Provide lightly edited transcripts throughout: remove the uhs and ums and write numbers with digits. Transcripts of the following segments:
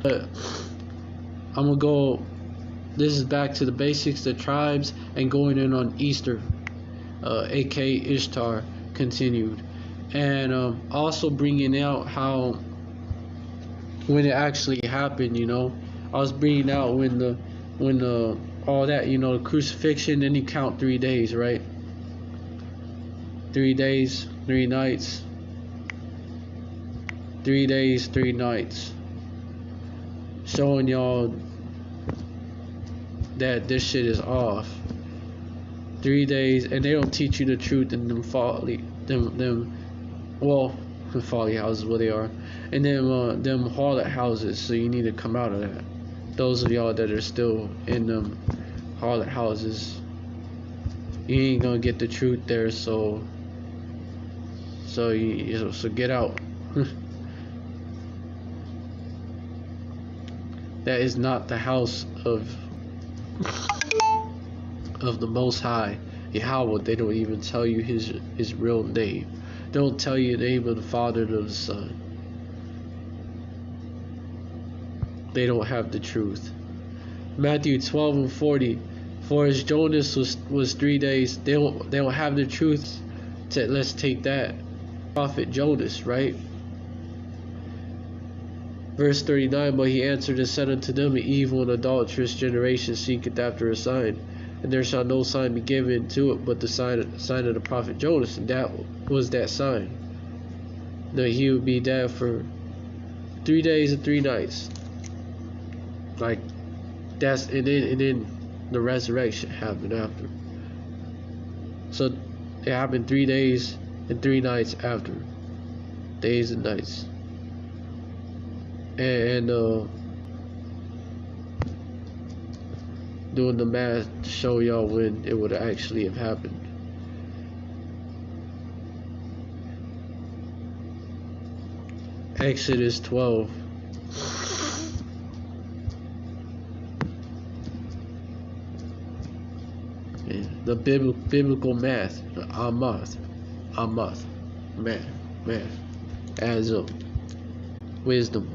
But I'm gonna go. This is back to the basics, the tribes, and going in on Easter, aka Ishtar, continued, and also bringing out how when it actually happened. I was bringing out when all that, the crucifixion. Then you count 3 days, right? 3 days, 3 nights. 3 days, 3 nights. Showing y'all that this shit is off. 3 days, and they don't teach you the truth in them folly, folly houses, what they are, and them harlot houses. So you need to come out of that. Those of y'all that are still in them harlot houses, you ain't gonna get the truth there. So get out. That is not the house of the Most High, Yahweh. They don't even tell you his real name. They don't tell you the name of the Father and of the Son. They don't have the truth. Matthew 12:40. For as Jonas was 3 days, they don't have the truth. Let's take that. Prophet Jonas, right? Verse 39. But he answered and said unto them, an evil and adulterous generation seeketh after a sign, and there shall no sign be given to it but the sign of the prophet Jonas. And that was that sign, that he would be dead for 3 days and 3 nights. Like that's and then the resurrection happened after. So it happened 3 days and 3 nights after. Days and nights. And doing the math to show y'all when it would actually have happened. Exodus 12. The biblical math, the Amath, math, adds up. Wisdom.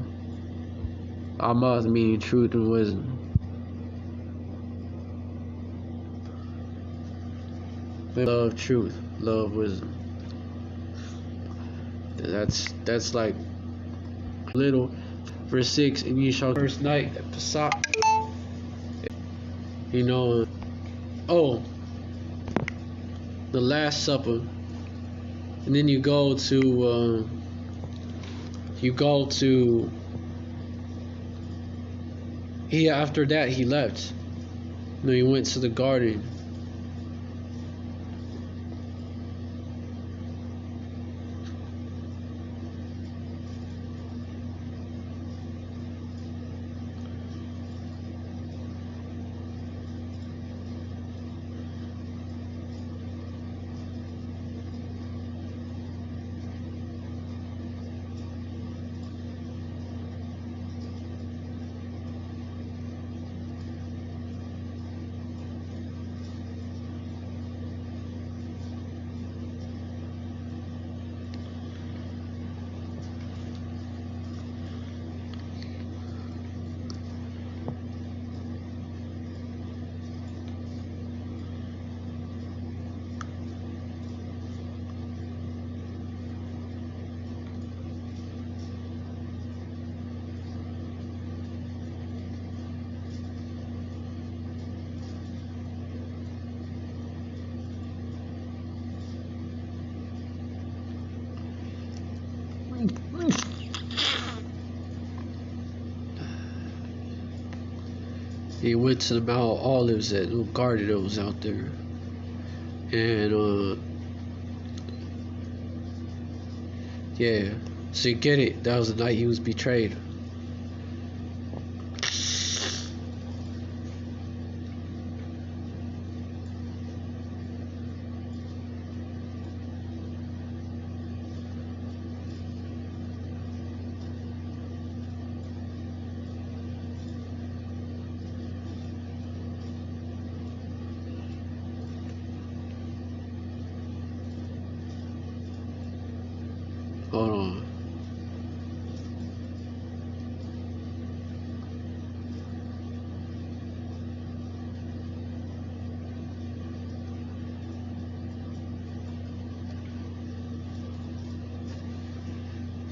Amath meaning truth and wisdom. Love, truth, love, wisdom. That's like little. Verse 6, and ye shall first night at Pesach. The Last Supper, and then you go to after that he left. He went to the garden. He went to the Mount Olives, that little garden that was out there, and yeah. So you get it. That was the night he was betrayed. Hold on.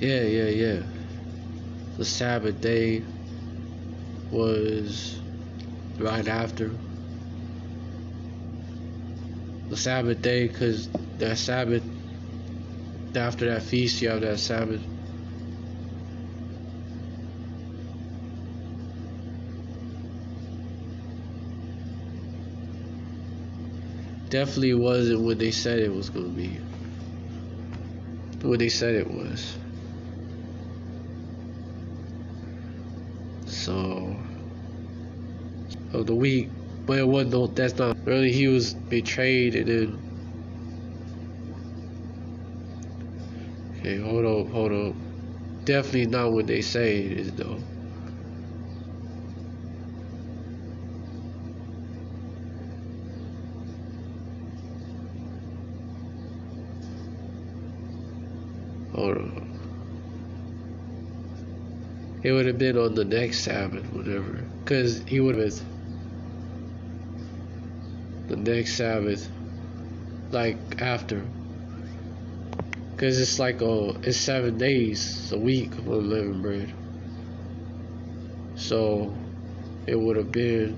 Yeah. The Sabbath day was right after the Sabbath day, because that Sabbath, after that feast, you have that Sabbath. Definitely wasn't what they said it was going to be. What they said it was. So, of the week, but it wasn't. No, that's not really. He was betrayed, and then. Okay, hold up. Definitely not what they say it is, though. Hold on. It would have been on the next Sabbath, whatever. Because he would have the next Sabbath, like after. Because it's like, it's 7 days a week of unleavened bread. So, it would have been.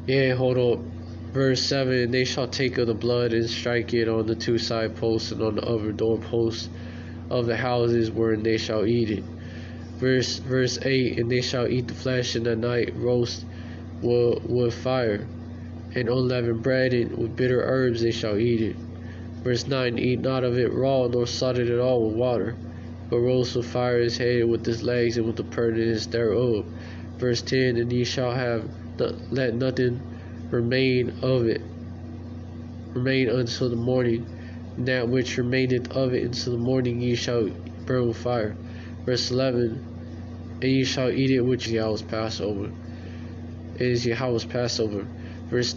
Yeah, hold up. Verse 7, they shall take of the blood and strike it on the 2 side posts and on the other doorposts of the houses wherein they shall eat it. Verse 8, and they shall eat the flesh in the night, roast with fire, and unleavened bread, and with bitter herbs they shall eat it. Verse 9, eat not of it raw, nor salt it at all with water, but roast with fire his head, with his legs, and with the purtenance thereof. Verse 10, and ye shall have let nothing remain of it until the morning, and that which remaineth of it until the morning ye shall burn with fire. Verse 11, and ye shall eat it, which is Yahweh's Passover. It is Yahweh's Passover. Verse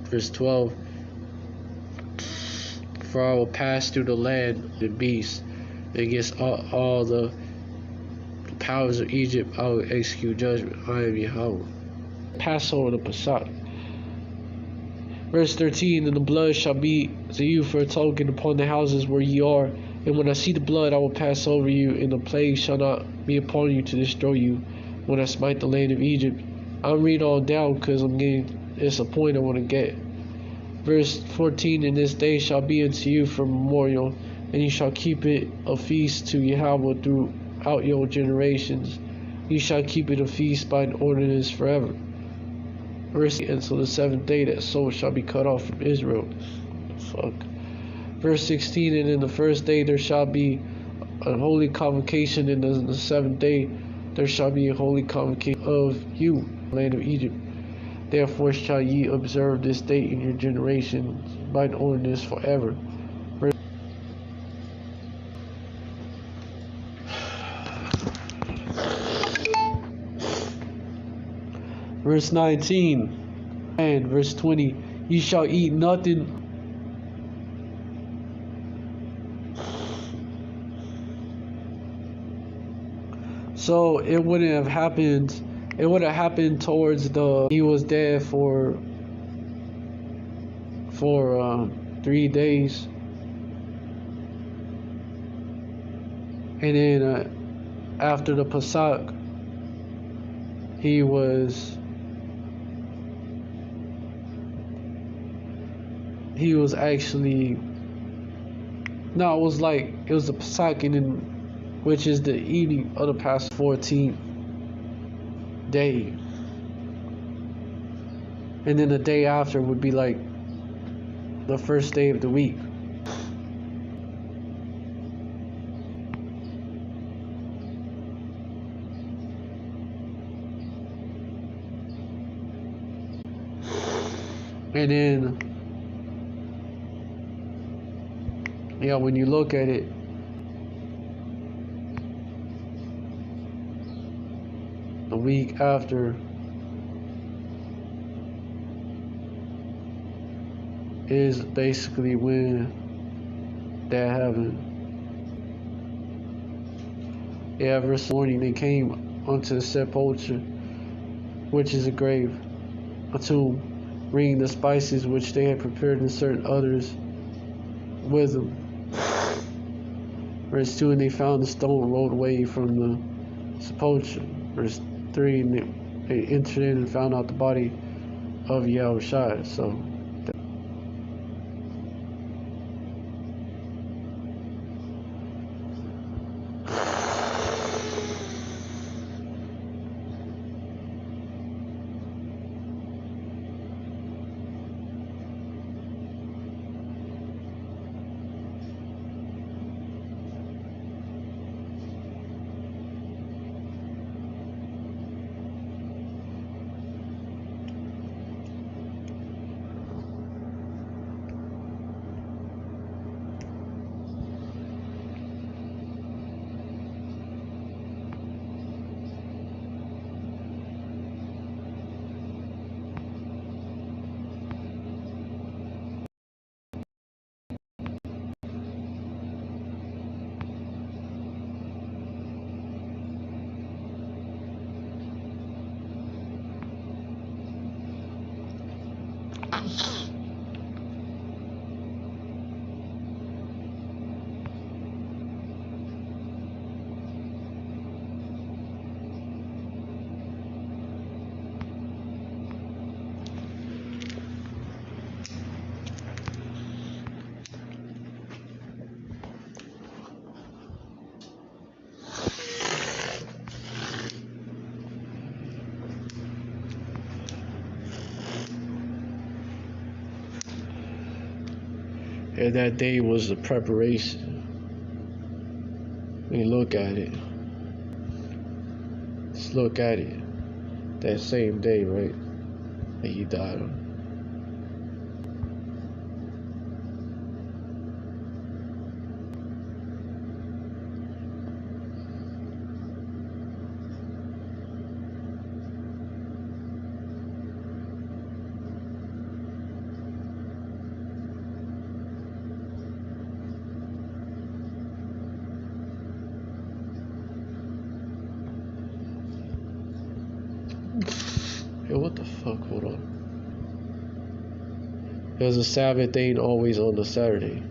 12, for I will pass through the land of the beasts, and against all the powers of Egypt I will execute judgment. I am Yahweh. Passover the Pesach. Verse 13, and the blood shall be to you for a token upon the houses where ye are. And when I see the blood, I will pass over you, and the plague shall not be upon you to destroy you when I smite the land of Egypt. I'm reading all down because it's a point I want to get. Verse 14, and this day shall be unto you for memorial, and you shall keep it a feast to Yahweh throughout your generations. You shall keep it a feast by an ordinance forever. Verse 8, until the 7th day that soul shall be cut off from Israel. Fuck. Verse 16, and in the first day there shall be a holy convocation, and in the 7th day there shall be a holy convocation of you, land of Egypt. Therefore shall ye observe this day in your generations by an ordinance forever. Verse 19 and verse 20, ye shall eat nothing so it wouldn't have happened. It would have happened towards he was dead for 3 days, and then after the Pesach he was actually, no, it was the Pesach, and then, which is the eating of the past 14th day, and then the day after would be like the first day of the week. And then, yeah, when you look at it, the week after is basically when that happened. Yeah, verse morning they came unto the sepulchre, which is a grave, a tomb, bringing the spices which they had prepared, and certain others with them. Verse 2, and they found the stone rolled away from the sepulchre. Verse 3, and they entered in and found out the body of Yahushua. So and that day was the preparation. When you look at it, just look at it. That same day, right, that he died on. Yo, what the fuck? Hold on. Because the Sabbath ain't always on the Saturday.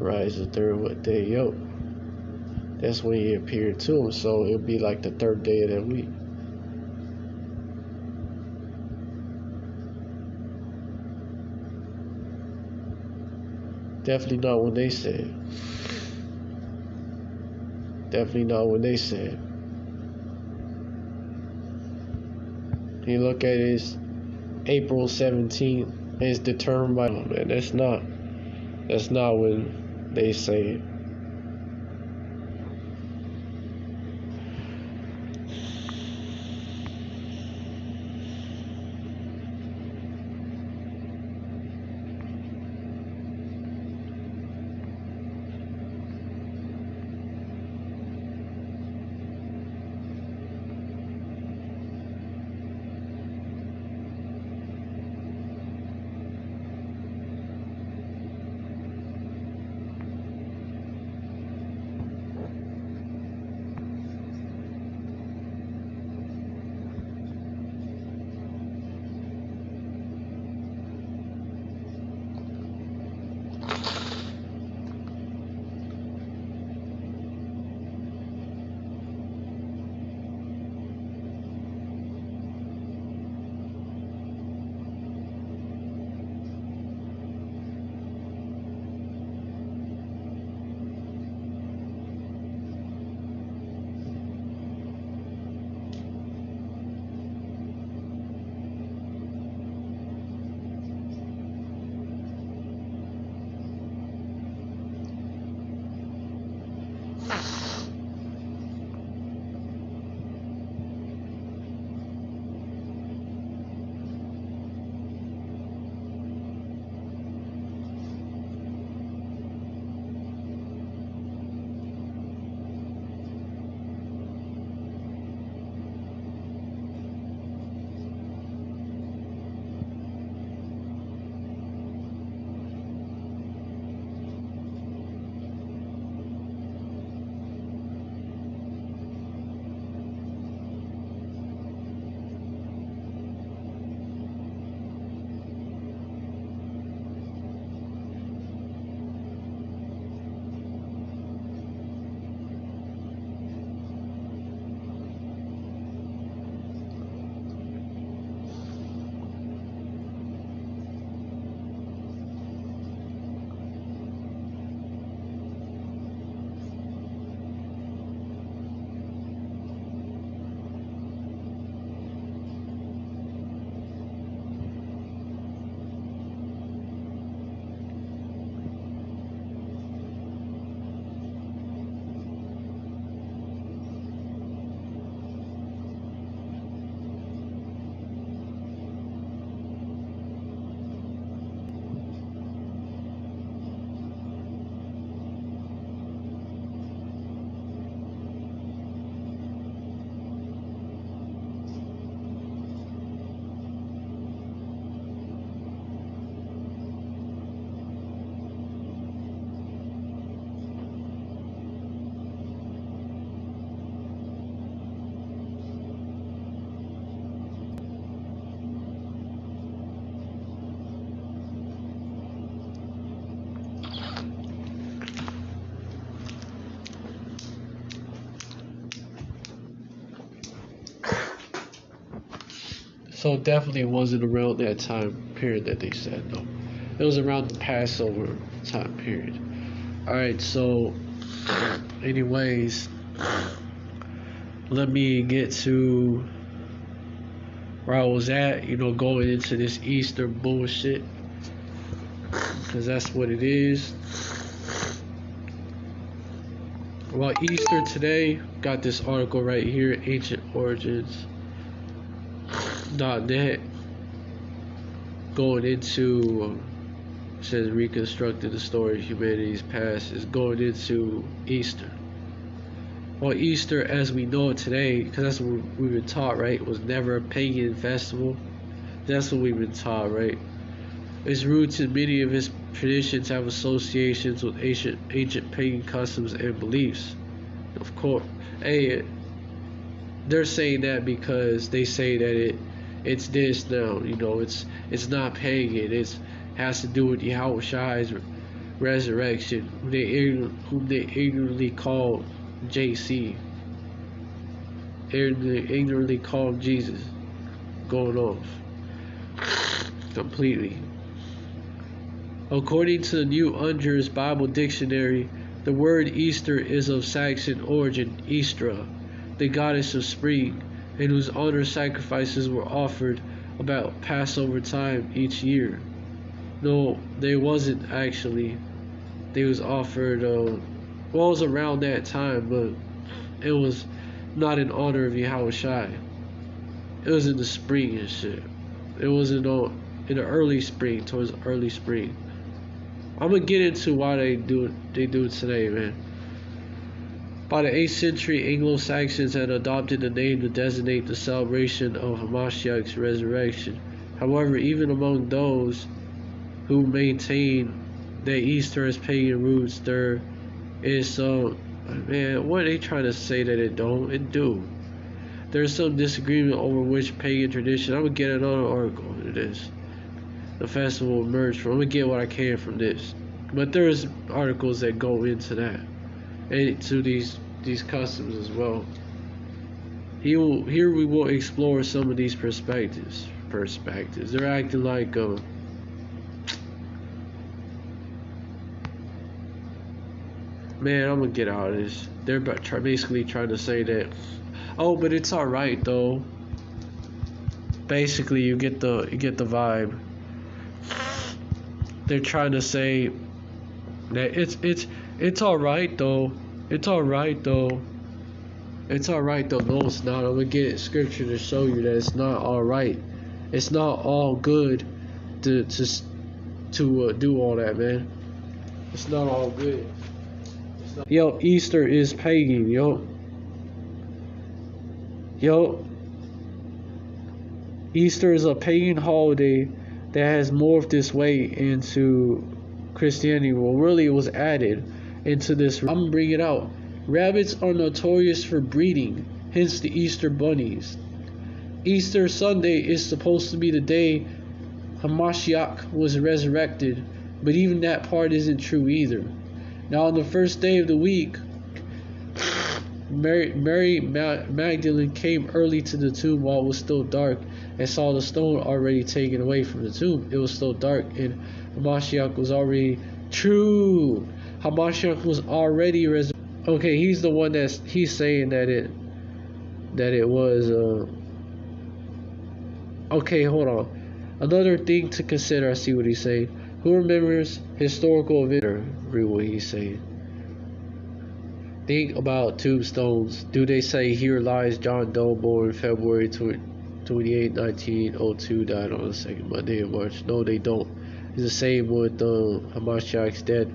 Rise the third day, yo. That's when he appeared to him, so it'll be like the third day of that week. Definitely not when they said. Definitely not when they said. You look at it, it's April 17th. It's determined by, oh man, that's not when they say it. So it definitely wasn't around that time period that they said, no. It was around the Passover time period. Alright, so anyways, let me get to where I was at, going into this Easter bullshit, because that's what it is. Well, Easter today, got this article right here, ancientorigins.net, going into, says reconstructing the story of humanity's past, is going into Easter. Well, Easter as we know it today, because that's what we've been taught, right, was never a pagan festival. That's what we've been taught, right? Its roots in many of its traditions have associations with ancient pagan customs and beliefs. Of course, hey, they're saying that because they say that it's this now. It's not pagan. It has to do with Yahweh's resurrection, whom they ignorantly call JC. Ignorantly call Jesus. Going off completely. According to the New Unger's Bible Dictionary, the word Easter is of Saxon origin, Ishtar, the goddess of spring, in whose honor sacrifices were offered about Passover time each year. No, they wasn't actually. They was offered, it was around that time, but it was not in honor of Yahweh. It was in the spring and shit. It was in the early spring, towards early spring. I'm gonna get into why they do it today, man. By the 8th century, Anglo-Saxons had adopted the name to designate the celebration of Hamashiach's resurrection. However, even among those who maintain that Easter has pagan roots, there is some, man, what are they trying to say that it don't? It do. There's some disagreement over which pagan tradition. I'm gonna get another article into this. The festival emerged from. I'm gonna get what I can from this, but there's articles that go into that and to these customs as well. Here we will explore some of these perspectives. They're acting like man, I'm gonna get out of this. They're basically trying to say that, oh, but it's all right though. Basically, you get the vibe. They're trying to say that it's all right though. It's all right though. It's all right though. No, it's not. I'm gonna get scripture to show you that it's not all right. It's not all good to do all that, man. It's not all good. Yo, Easter is pagan, yo. Easter is a pagan holiday that has morphed this way into Christianity. Well, really, it was added into this. I'm gonna bring it out. Rabbits are notorious for breeding, hence the Easter bunnies. Easter Sunday is supposed to be the day Hamashiach was resurrected, but even that part isn't true either. Now, on the first day of the week, Mary Magdalene came early to the tomb while it was still dark and saw the stone already taken away from the tomb. It was still dark and Hamashiach was already true. Hamashiach was already resurrected. Okay, he's the one he's saying that it was okay, hold on. Another thing to consider, I see what he's saying. Who remembers historical events? Read what he's saying. Think about tombstones. Do they say, here lies John Doe, born February 28, 1902, died on the second Monday of March? No, they don't. It's the same with Hamashiach's death.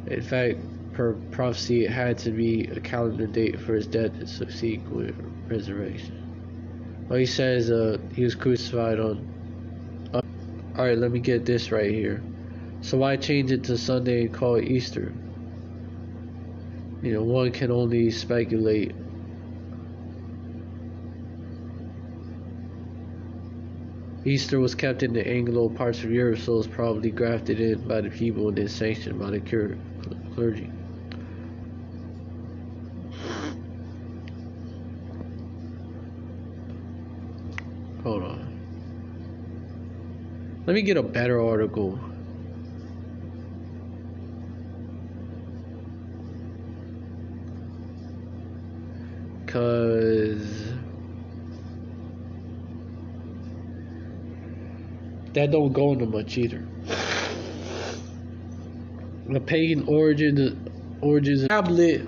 In fact, per prophecy, it had to be a calendar date for his death and subsequent resurrection. Well, he says he was crucified on. Alright, let me get this right here. So why change it to Sunday and call it Easter? One can only speculate. Easter was kept in the Anglo parts of Europe, so it was probably grafted in by the people and then sanctioned by the clergy. Hold on. Let me get a better article. Cause that don't go into much either. The pagan origins tablet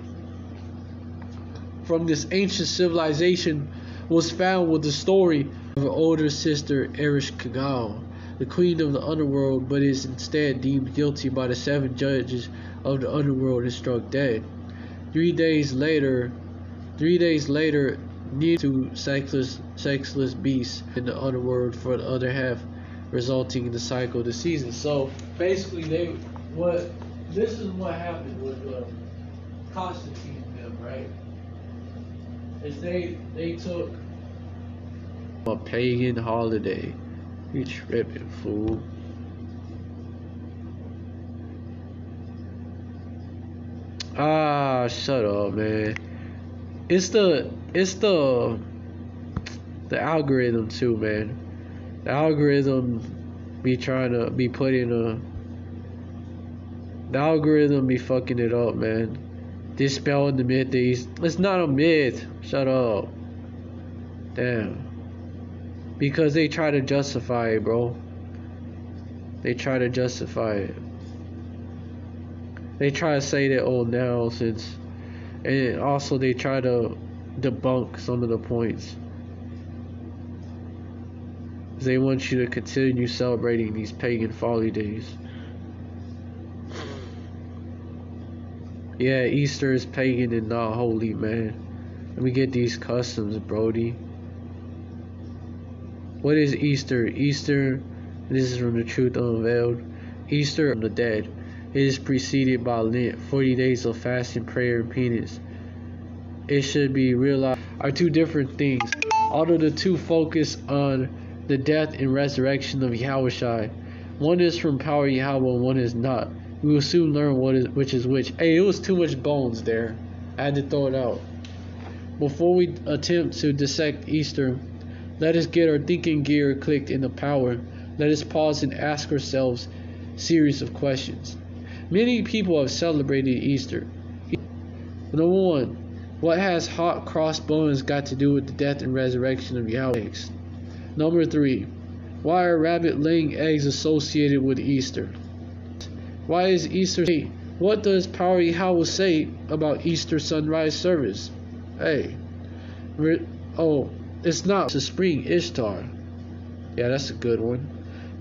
from this ancient civilization was found with the story of her older sister Ereshkigal, the queen of the underworld, but is instead deemed guilty by the 7 judges of the underworld and struck dead. 3 days later, near to sexless beasts in the underworld for the other half, resulting in the cycle of the season. So basically, this is what happened with Constantine and them, right? Is they took a pagan holiday. You tripping, fool. Ah, shut up, man. It's the algorithm too, man. The algorithm be trying to be the algorithm be fucking it up, man. Dispelling the myth it's not a myth. Shut up. Damn. Because they try to justify it, bro. They try to justify it. They try to say that, oh, now since, and also they try to debunk some of the points. They want you to continue celebrating these pagan folly days. Yeah, Easter is pagan and not holy, man. Let me get these customs, Brody. What is Easter? Easter, this is from the Truth Unveiled. Easter from the dead. It is preceded by Lent, 40 days of fasting, prayer, and penance. It should be realized are two different things. Although the two focus on the death and resurrection of Yahushua, one is from power Yahweh and one is not. We will soon learn which is which. Hey, it was too much bones there. I had to throw it out. Before we attempt to dissect Easter, let us get our thinking gear clicked into power. Let us pause and ask ourselves a series of questions. Many people have celebrated Easter. Number 1, what has hot crossbones got to do with the death and resurrection of Yahweh? Number 3, why are rabbit laying eggs associated with Easter? Why is Easter? What does Power Yahweh say about Easter sunrise service? Hey, oh, it's not the spring Ishtar. Yeah, that's a good one.